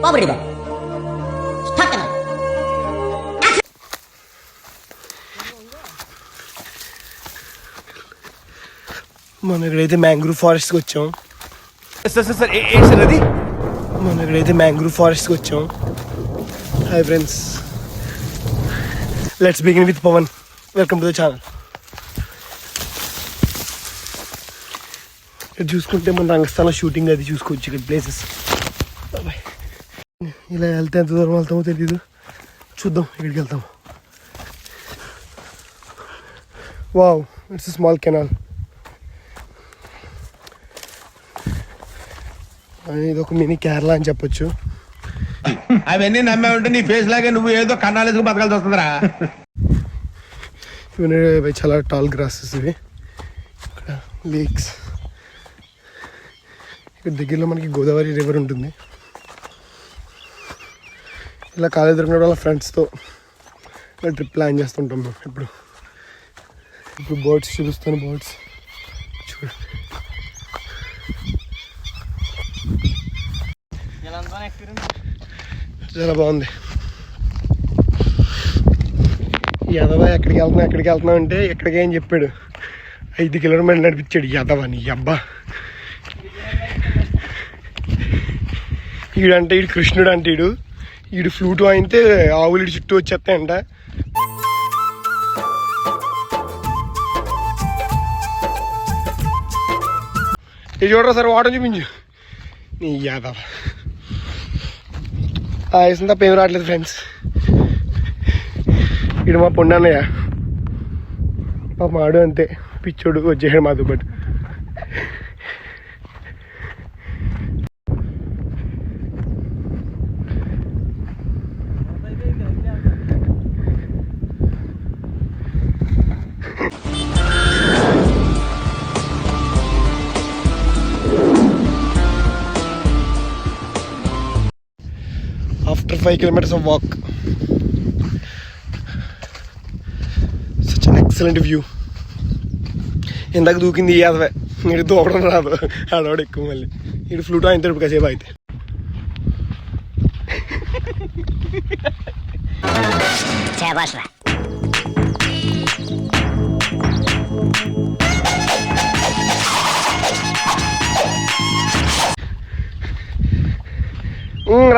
Comedy బాబు start అన్నారు. మనం ఇక్కడైతే మ్యాంగ్రూవ్ ఫారెస్ట్కి వచ్చాం. సార్ ఏంటి సార్ అది? మనం ఇక్కడైతే మ్యాంగ్రూవ్ ఫారెస్ట్కి వచ్చాం. Hi friends, let's begin with Pavan. Welcome to the channel. ఇక్కడ చూసుకుంటే మన రంగస్థలం షూటింగ్ అది చూసుకోవచ్చు. ఇక్కడ ప్లేసెస్ ఇలా వెళ్తే ఎంత దూరం వెళ్తామో తెలీదు. చూద్దాం ఇక్కడికి వెళ్తాము. Wow, it's small canal. ఇది ఒక మినీ కేరళ అని చెప్పొచ్చు. అవన్నీ నమ్మే ఉంటే నీ ఫేస్ లాగే నువ్వు ఏదో కన్నాలేసుకు బతకాల్సి వస్తుందిరా. ఇవి చాలా టాల్ గ్రాసెస్. ఇవి ఇక్కడ లేక్స్. ఇక్కడ దగ్గరలో మనకి గోదావరి రివర్ ఉంటుంది. ఇలా కాలేజ్ దొరికినప్పుడు వాళ్ళ ఫ్రెండ్స్తో ఇలా ట్రిప్ ప్లాన్ చేస్తుంటాం మేము. ఇప్పుడు బర్డ్స్ చూపిస్తాను. బర్డ్స్ చూడండి. చాలా బాగుంది. యదవ ఎక్కడికి వెళ్తున్నావు అంటే ఎక్కడికి ఏం చెప్పాడు. 5 కిలోమీటర్లు నడిపించాడు యదవ. నీ అబ్బా, ఈడంటే ఈడు కృష్ణుడు అంటే ఈడు ఫ్లూట్ వాయితే ఆవులు ఇటు చుట్టూ వచ్చేస్తాయంట. ఇది చూడరా సార్, వాటర్ చూపించు. నీ యాదవ వేసిన తప్ప ఏం రావట్లేదు ఫ్రెండ్స్. ఇడు మా పొండన్నయ్య, మా మాడు అంతే పిచ్చోడు వచ్చేసాడు మాతో పాటు. After 5 kilometers of walk, such an excellent view. ఇందాక దూకింది యాదవే, ఇటు దూకడం రాదు. ఆడవాడు ఎక్కువ. మళ్ళీ ఇటు ఫ్లూట్ అయిన ఇప్పుడు కాసేపు అయితే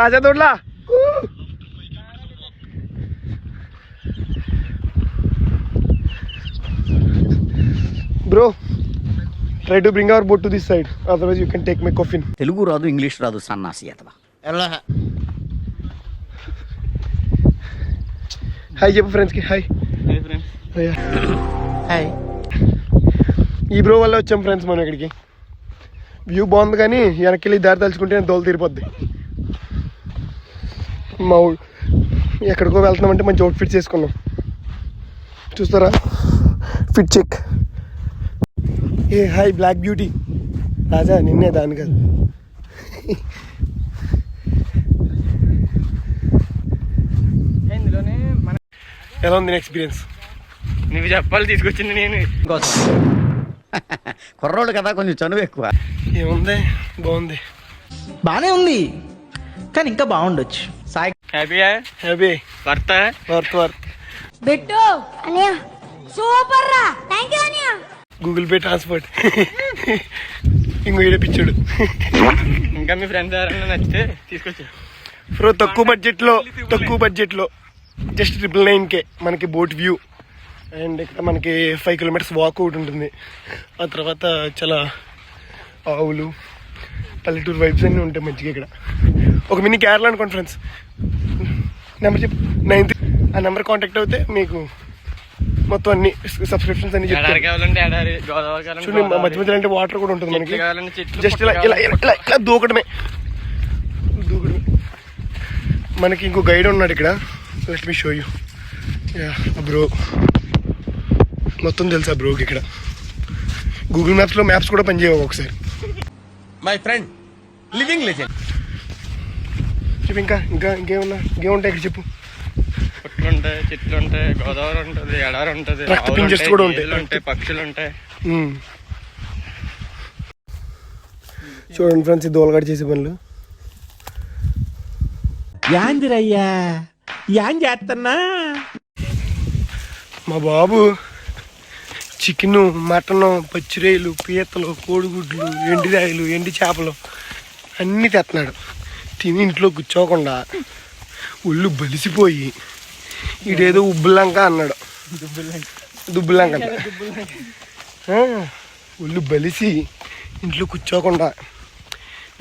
రాజా తోడ్లా. Bro, try to bring our boat to this side, otherwise you can take my coffin. Telugu రాదు, ఇంగ్లీష్ రాదు, సన్నాసి అతవా. హాయ్ చెప్పు ఫ్రెండ్స్కి. Hi hi. ఈ బ్రో వల్ల వచ్చాం ఫ్రెండ్స్ మనం ఇక్కడికి. వ్యూ బాగుంది కానీ వెనక్కి వెళ్ళి దారి తలుచుకుంటే దోలు తీరిపోద్ది. మా ఎక్కడికో వెళ్తున్నామంటే మంచి అవుట్ ఫిట్ చేసుకున్నాం. చూస్తారా, ఫిట్ చెక్. ఏ హాయ్ బ్లాక్ బ్యూటీ. రాజా నిన్నే, దాని కాదు. ఎలా ఉంది ఎక్స్పీరియన్స్? నువ్వు చెప్పాలి, తీసుకొచ్చింది నేను. కుర్రోళ్ళు కదా, కొంచెం చనువు ఎక్కువ. ఏముంది, బాగుంది. బానే ఉంది కానీ ఇంకా బాగుండొచ్చు. సాయి హ్యాపీ వర్త బెట్టు అనియా, సూపర్ రా, థాంక్యూ అనియా. Google pay transport. ఇంకో ఏడిపించాడు. ఇంకా మీ ఫ్రెండ్స్ ఎవరైనా నచ్చితే తీసుకొచ్చా. బ్రో తక్కువ బడ్జెట్లో జస్ట్ 999K మనకి బోట్ వ్యూ. అండ్ ఇక్కడ మనకి 5 kilometers వాక్ ఒకటి ఉంటుంది. ఆ తర్వాత చాలా ఆవులు, పల్లెటూరు వైబ్స్ అన్నీ ఉంటాయి మంచిగా ఇక్కడ. ఒక మినీ కేరళ అనుకోండి ఫ్రెండ్స్. నెంబర్ చెప్పు, 9. ఆ నెంబర్ కాంటాక్ట్ అవుతే మీకు మొత్తం అన్ని సబ్స్క్రిప్షన్స్ అన్ని చెప్తారు. చూడండి, మధ్య మధ్యలో అంటే వాటర్ కూడా ఉంటుంది మనకి. జస్ట్ ఇలా దూకడమే. మనకి ఇంకో గైడ్ ఉన్నాడు ఇక్కడ. Let me show you. Bro మొత్తం తెలుసా బ్రోకి ఇక్కడ. గూగుల్ మ్యాప్స్లో మ్యాప్స్ కూడా పనిచేయవు ఒకసారి. My friend living legend. చెప్పు ఇంకేముంటాయి ఇక్కడ చెప్పు. పుట్లుంటాయి, చెట్లు ఉంటాయి, గోదావరి ఉంటుంది, ఎడారి ఉంటుంది, కూడా ఉంటాయి, పక్షులు ఉంటాయి. చూడండి ఫ్రెండ్స్, ఈ దోలగాడు చేసే పనులు. యాందిరయ్యా యాం చేస్తున్నా మా బాబు చికెను మటను పచ్చిరేలు పీతలు కోడిగుడ్లు ఎండిరాయలు ఎండి చేపలు అన్నీ తెస్తున్నాడు. తిని ఇంట్లో కూర్చోకుండా ఒళ్ళు బలిసిపోయి ఇడేదో ఉబ్బులంక అన్నాడు. దుబ్బులంక ఒళ్ళు బలిసి ఇంట్లో కూర్చోకుండా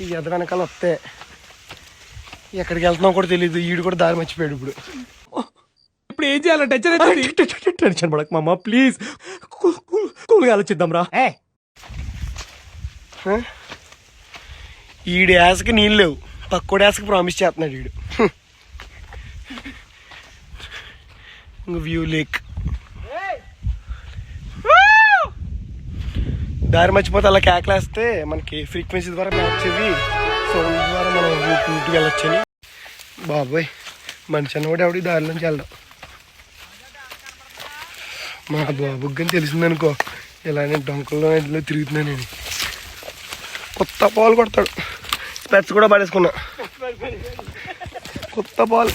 ఈ ఎద వెనకాల వస్తే ఎక్కడికి వెళ్తున్నావు కూడా తెలియదు. ఈడు కూడా దారి మర్చిపోయాడు. ఇప్పుడు ఏం చేయాలి? టెన్షన్ పడక మామ ప్లీజ్, కూల్గా ఆలోచిద్దాం రా. ఈడు యాసకి నీళ్ళు లేవు, పక్కోడి యాసకి ప్రామిస్ చేస్తున్నాడు ఈడు. వ్యూ లేక్ దారి మర్చిపోతే అలా కేకలేస్తే మనకి ఫ్రీక్వెన్సీ ద్వారా మ్యాచ్ అయ్యి సౌండ్ ద్వారా మనం ఇంటికి వెళ్ళొచ్చని. బాబాయ్ మనిషి అన్నవాడు ఎవడి దారిలోంచి వెళ్ళడం. మా బాబుకి కానీ తెలిసిందనుకో ఇలా నేను డొంకల్లో ఇంట్లో తిరుగుతున్నా. నేను కొత్త పాలు కొడతాడు. స్పెట్స్ కూడా పడేసుకున్నా. కొత్త పాలు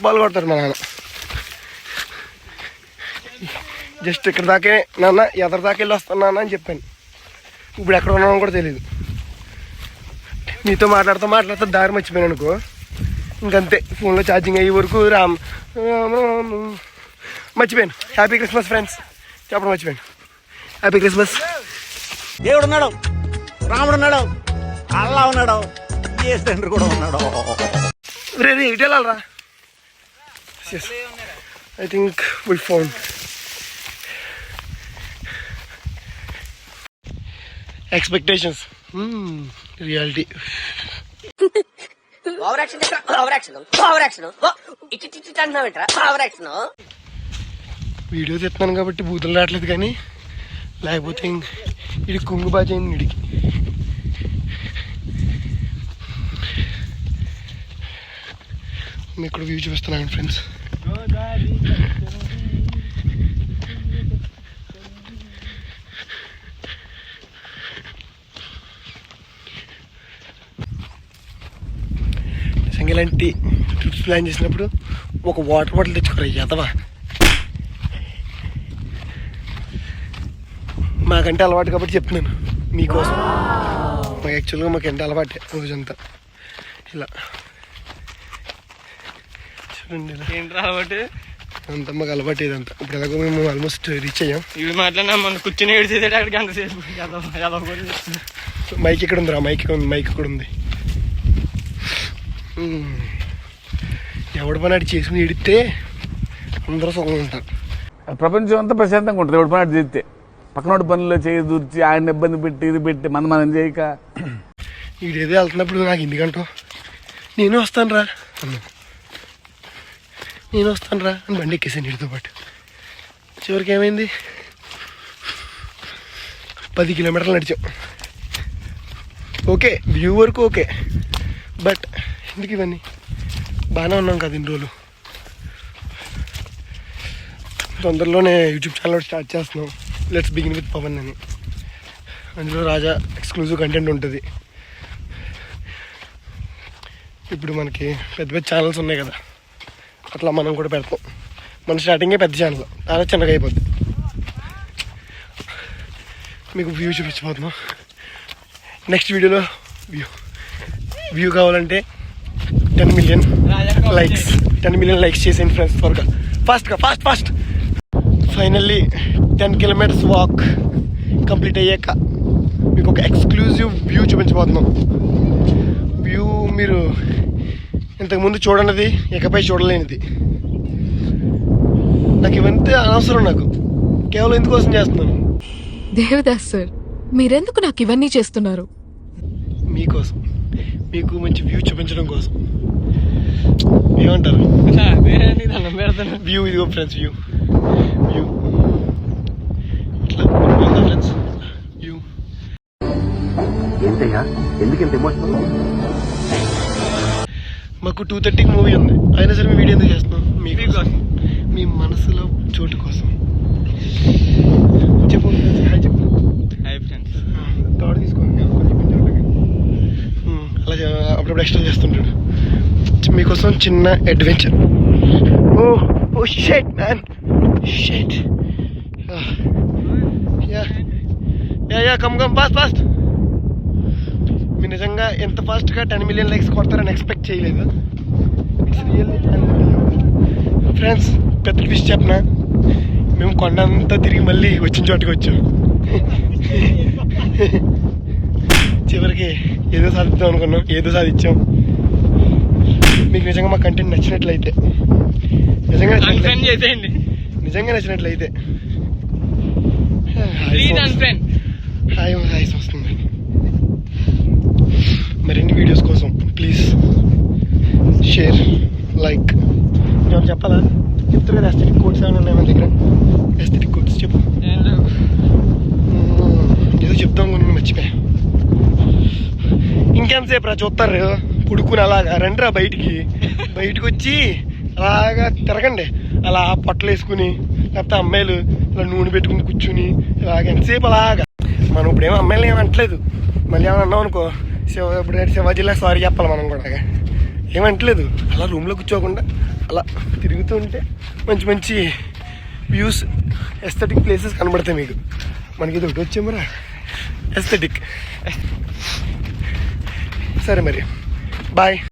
పాలు కొడతాడు మా నాన్న. జస్ట్ ఇక్కడ దాకే నాన్న ఎదరి దాకా వెళ్ళి వస్తాను నాన్న అని చెప్పాను. ఇప్పుడు ఎక్కడ ఉన్నామో కూడా తెలియదు. మీతో మాట్లాడుతూ దారి మర్చిపోయాను అనుకో, ఇంకంతే. ఫోన్లో ఛార్జింగ్ అయ్యే వరకు మర్చిపోయాను. హ్యాపీ క్రిస్మస్ ఫ్రెండ్స్ చెప్పడం మర్చిపోయాను. Happy Christmas. దేవుడు ఉన్నాడు, రాముడు ఉన్నాడు, అల్లా ఉన్నాడు, ఏ తండ్రి కూడా ఉన్నాడు. రే ఇటు వెళ్ళాలరా. I think we found. Expectations. Reality. Video తెస్తున్నాను కాబట్టి బూతులు రావట్లేదు, కానీ లేకపోతే ఇది కుంగు బాజీ అయింది వీడికి. మీకు కూడా వ్యూ చూపిస్తున్నాను ఫ్రెండ్స్. ఇలాంటి ట్రిప్స్ ప్లాన్ చేసినప్పుడు ఒక వాటర్ బాటిల్ తెచ్చుకోరా ఎదవా. మాకంటే అలవాటు కాబట్టి చెప్తున్నాను మీకోసం. మాకు యాక్చువల్గా మాకంటే అలవాటే రోజంతా ఇలా. చూడండి ఏంటి అలవాటు అంతా మాకు అలవాటు ఇదంతా. ఇప్పుడు ఎలాగో మేము ఆల్మోస్ట్ రీచ్ అయ్యాం. ఇవి మాట్లాడినా మన కూర్చొని ఏడ్చేది అక్కడికి అంతసేపు. మైక్ ఇక్కడ ఉందిరా, మైక్ ఇక్కడ ఉంది. ఎవడి పని అటు చేసుకుని ఎడితే అందరూ సుఖంగా ఉంటారు. ప్రపంచం అంతా ప్రశాంతంగా ఉంటుంది ఎవడి పని అటు చేస్తే. పక్కనోడి పనుల్లో చేయి దూర్చి ఆయన ఇబ్బంది పెట్టి ఇది పెట్టి మనం చేయక. ఈడేదో వెళ్తున్నప్పుడు నాకు ఎందుకంటావు నేను వస్తాను రా అని బండి ఎక్కేసాను వీడితో పాటు. చివరికి ఏమైంది, 10 కిలోమీటర్లు నడిచాం. ఓకే వ్యూ వరకు ఓకే, బట్ ఎందుకు ఇవన్నీ. బాగానే ఉన్నాం కదా ఇన్ని రోజులు. తొందరలోనే యూట్యూబ్ ఛానల్ స్టార్ట్ చేస్తున్నాం, లెట్స్ బిగిన్ విత్ పవన్ అని. అందులో రాజా ఎక్స్క్లూజివ్ కంటెంట్ ఉంటుంది. ఇప్పుడు మనకి పెద్ద పెద్ద ఛానల్స్ ఉన్నాయి కదా, అట్లా మనం కూడా పెడతాం. మన స్టార్టింగే పెద్ద ఛానల్, చాలా చిన్నగా అయిపోద్ది. మీకు వ్యూ చూపించబోతున్నాం నెక్స్ట్ వీడియోలో. వ్యూ కావాలంటే 10 మిలియన్ లైక్స్ చేసేయండి ఫ్రెండ్స్. త్వరగా fast. Finally 10 kilometres walk complete అయ్యాక మీకు ఒక ఎక్స్క్లూజివ్ వ్యూ చూపించబోతున్నాం. వ్యూ మీరు ఇంతకుముందు చూడనిది, ఇకపై చూడలేనిది. నాకు ఇవంతా అనవసరం. నాకు కేవలం ఎందుకోసం చేస్తున్నాను. దేవదాస్ సార్, మీరెందుకు నాకు ఇవన్నీ చేస్తున్నారు? మీకోసం, మీకు మంచి వ్యూ చూపించడం కోసం. ఏమంటారు? వ్యూ ఇదిగో ఫ్రెండ్స్, వ్యూ ఇట్లా ఫ్రెండ్స్ వ్యూ. మాకు 2:30కి మూవీ ఉంది, అయినా సరే మీ వీడియో ఎందుకు చేస్తున్నాం? మీకు మీ మనసులో చోటు కోసం. చెప్పు హాయ్ చెప్పు. Hi friends. కోసం చిన్న adventure. Oh oh shit man, shit. Yeah come fast. మీరు నిజంగా ఎంత ఫాస్ట్గా 10 million లైక్స్ కొడతారని ఎక్స్పెక్ట్ చేయలేదు. It's really friends. పెద్ద ట్విస్ట్ చెప్పనా, మేము కొండంతా తిరిగి మళ్ళీ వచ్చిన చోటుకి వచ్చాం. చివరికి ఏదో సాధిద్దాం అనుకున్నాం, ఏదో సాధించాం. మీకు నిజంగా మా కంటెంట్ నచ్చినట్లయితే, నిజంగా నచ్చినట్లయితే హాయ్ వస్తుంది. మరిన్ని వీడియోస్ కోసం ప్లీజ్ షేర్, లైక్. ఏమైనా చెప్పాలా? చెప్తారు కదా ఎస్థెటిక్ కోడ్స్ ఏమైనా ఉన్నాయి మన దగ్గర? ఎస్థెటిక్ కోడ్స్ చెప్పు. ఏదో చెప్తాం కొన్ని మర్చిపోయా. ఇంకెంతసేపు రా చూస్తారు పుడుకుని అలాగా? రండి రా బయటికి వచ్చి అలాగా తిరగండి. అలా పొట్టలు వేసుకుని, లేకపోతే అమ్మాయిలు ఇలా నూనె పెట్టుకుని కూర్చుని ఇలాగ ఎంతసేపు అలాగా. మనం ఇప్పుడేమో అమ్మాయిలు ఏమంటలేదు. మళ్ళీ ఏమైనా అన్నాం అనుకో, ఇప్పుడు శివాజీలా సారీ చెప్పాలి మనం కూడా. ఏమంటలేదు, అలా రూమ్లో కూర్చోకుండా అలా తిరుగుతూ ఉంటే మంచి మంచి వ్యూస్, ఎస్థెటిక్ ప్లేసెస్ కనబడతాయి మీకు. మనకి ఇది ఒకటి వచ్చేమరా ఎస్థెటిక్. సరే మరి బాయ్.